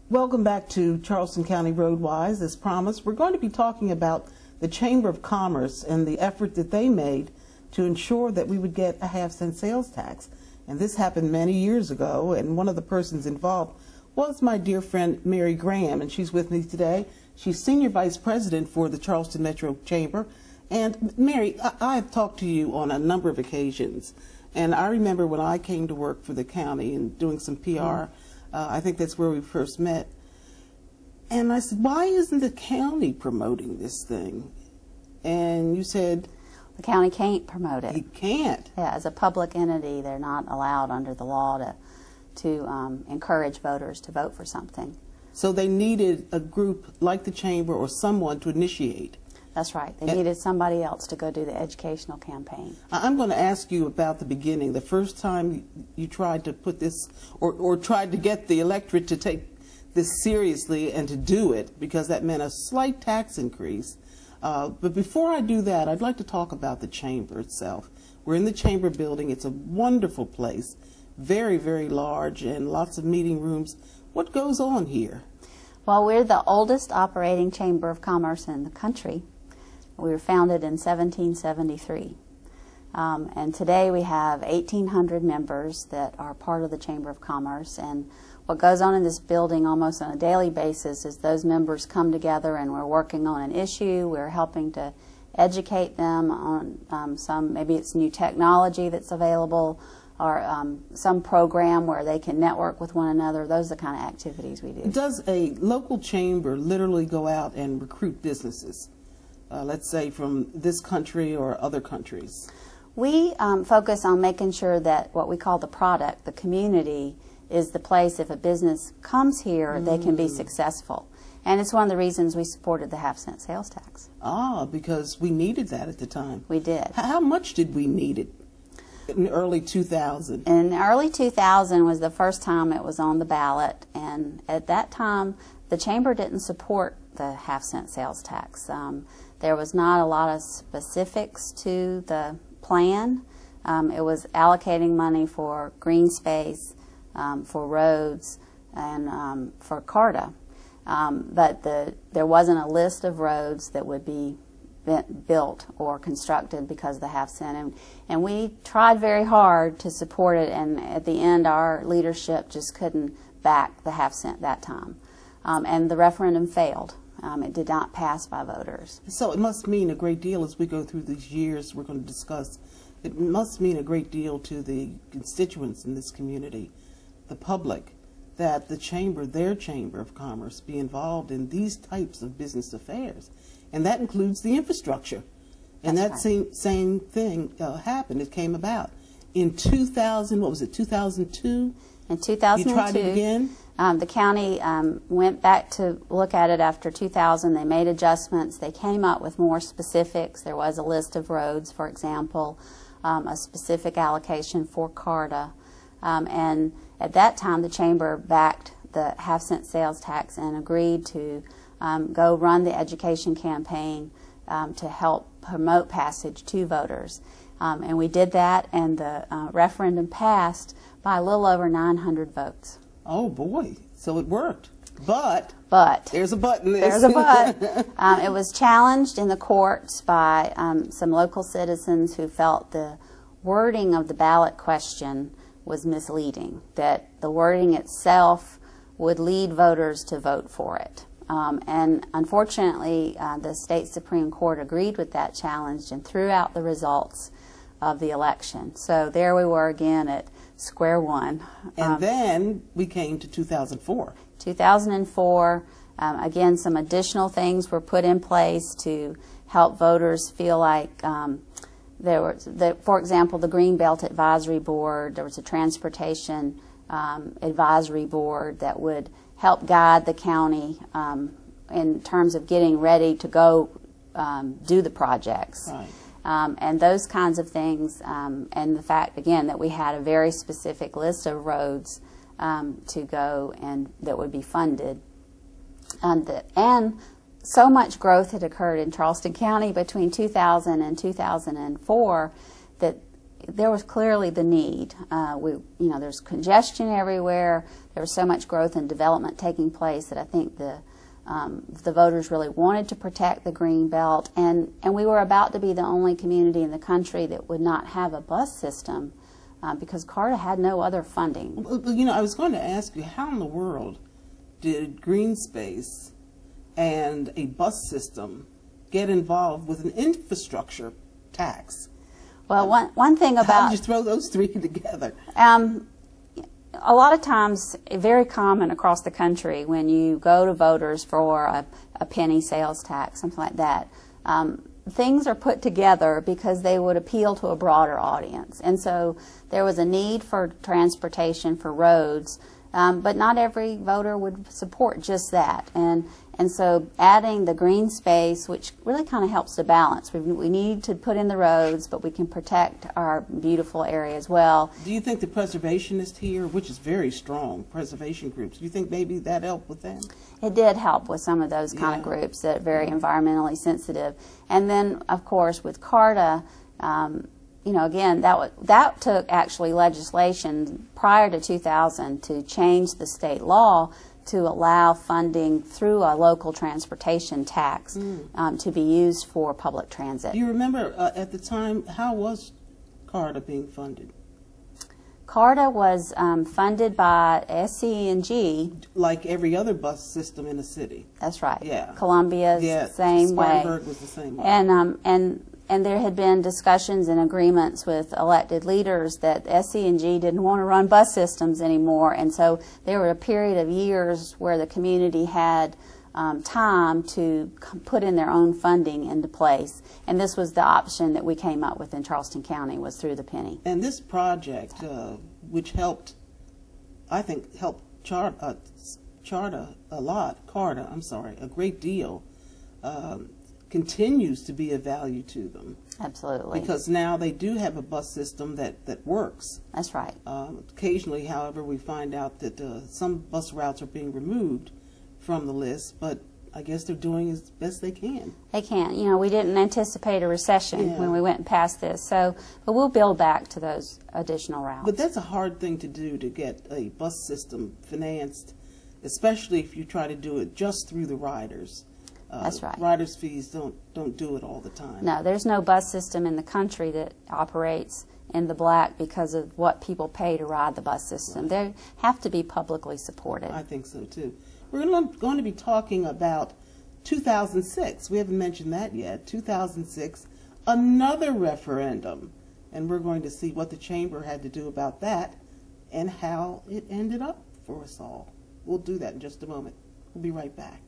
Welcome back to Charleston County RoadWise. As promised, we're going to be talking about the Chamber of Commerce and the effort that they made to ensure that we would get a half-cent sales tax. And this happened many years ago, and one of the persons involved was my dear friend Mary Graham, and she's with me today. She's Senior Vice President for the Charleston Metro Chamber. And Mary, I've talked to you on a number of occasions, and I remember when I came to work for the county and doing some PR, I think that's where we first met. And I said, why isn't the county promoting this thing? And you said, the county can't promote it. It can't. Yeah, as a public entity, they're not allowed under the law to encourage voters to vote for something. So they needed a group like the Chamber or someone to initiate. That's right. They needed somebody else to go do the educational campaign. I'm going to ask you about the beginning. The first time you tried to put this, or tried to get the electorate to take this seriously and to do it, because that meant a slight tax increase. But before I do that, I'd like to talk about the Chamber itself. We're in the Chamber building. It's a wonderful place, very, very large, and lots of meeting rooms. What goes on here? Well, we're the oldest operating Chamber of Commerce in the country. We were founded in 1773. And today we have 1,800 members that are part of the Chamber of Commerce. And what goes on in this building almost on a daily basis is those members come together and we're working on an issue. We're helping to educate them on maybe it's new technology that's available, or some program where they can network with one another. Those are the kind of activities we do. Does a local chamber literally go out and recruit businesses? Let's say from this country or other countries? We focus on making sure that what we call the product, the community, is the place if a business comes here, they can be successful. And it's one of the reasons we supported the half-cent sales tax. Ah, because we needed that at the time. We did. How much did we need it in early 2000? In early 2000 was the first time it was on the ballot, and at that time the Chamber didn't support the half-cent sales tax. There was not a lot of specifics to the plan. It was allocating money for green space, for roads, and for CARTA. But there wasn't a list of roads that would be built or constructed because of the half-cent. And we tried very hard to support it, and at the end our leadership just couldn't back the half-cent that time. And the referendum failed. It did not pass by voters. So it must mean a great deal as we go through these years we're going to discuss. It must mean a great deal to the constituents in this community, the public, that the Chamber, their Chamber of Commerce, be involved in these types of business affairs. And that includes the infrastructure. And that same thing happened. It came about. In 2000, what was it, 2002? In 2002. You tried it again? The county went back to look at it after 2000. They made adjustments. They came up with more specifics. There was a list of roads, for example, a specific allocation for CARTA. And at that time, the Chamber backed the half-cent sales tax and agreed to go run the education campaign to help promote passage to voters. And we did that, and the referendum passed by a little over 900 votes. Oh boy, so it worked. But there's a but in this. There's a but. It was challenged in the courts by some local citizens who felt the wording of the ballot question was misleading, that the wording itself would lead voters to vote for it. And unfortunately, the state Supreme Court agreed with that challenge and threw out the results of the election. So there we were again at square one. And then we came to 2004. 2004, again, some additional things were put in place to help voters feel like there was, for example, the Greenbelt Advisory Board. There was a transportation advisory board that would help guide the county in terms of getting ready to go do the projects. Right. And those kinds of things, and the fact, again, that we had a very specific list of roads to go and that would be funded. And so much growth had occurred in Charleston County between 2000 and 2004 that there was clearly the need. There's congestion everywhere. There was so much growth and development taking place that I think the voters really wanted to protect the green belt, and we were about to be the only community in the country that would not have a bus system because CARTA had no other funding. Well, I was going to ask you, how in the world did green space and a bus system get involved with an infrastructure tax? Well, one thing about... How did you throw those three together? A lot of times, very common across the country, when you go to voters for a penny sales tax, something like that, things are put together because they would appeal to a broader audience. And so there was a need for transportation, for roads, but not every voter would support just that. And so adding the green space, which really kind of helps to balance. We need to put in the roads, but we can protect our beautiful area as well. Do you think the preservationist here, which is very strong, preservation groups, do you think maybe that helped with them? It did help with some of those kind of groups that are very environmentally sensitive. And then, of course, with CARTA, again, that took actually legislation prior to 2000 to change the state law to allow funding through a local transportation tax to be used for public transit. Do you remember at the time, how was CARTA being funded? CARTA was funded by SC&G. Like every other bus system in the city. That's right. Yeah. Columbia's the same way. Spartanburg was the same way. And there had been discussions and agreements with elected leaders that SC&G didn't want to run bus systems anymore, and so there were a period of years where the community had time to put in their own funding into place, and this was the option that we came up with in Charleston County, was through the penny. And this project, which helped, I think, helped CARTA a great deal, continues to be of value to them. Absolutely. Because now they do have a bus system that works. That's right. Occasionally, however, we find out that some bus routes are being removed from the list, but I guess they're doing as best they can. They can. We didn't anticipate a recession when we went past this, but we'll build back to those additional routes. But that's a hard thing to do, to get a bus system financed, especially if you try to do it just through the riders. That's right. Riders' fees don't do it all the time. No, there's no bus system in the country that operates in the black because of what people pay to ride the bus system. Right. They have to be publicly supported. I think so too. We're going to be talking about 2006. We haven't mentioned that yet. 2006, another referendum, and we're going to see what the chamber had to do about that and how it ended up for us all. We'll do that in just a moment. We'll be right back.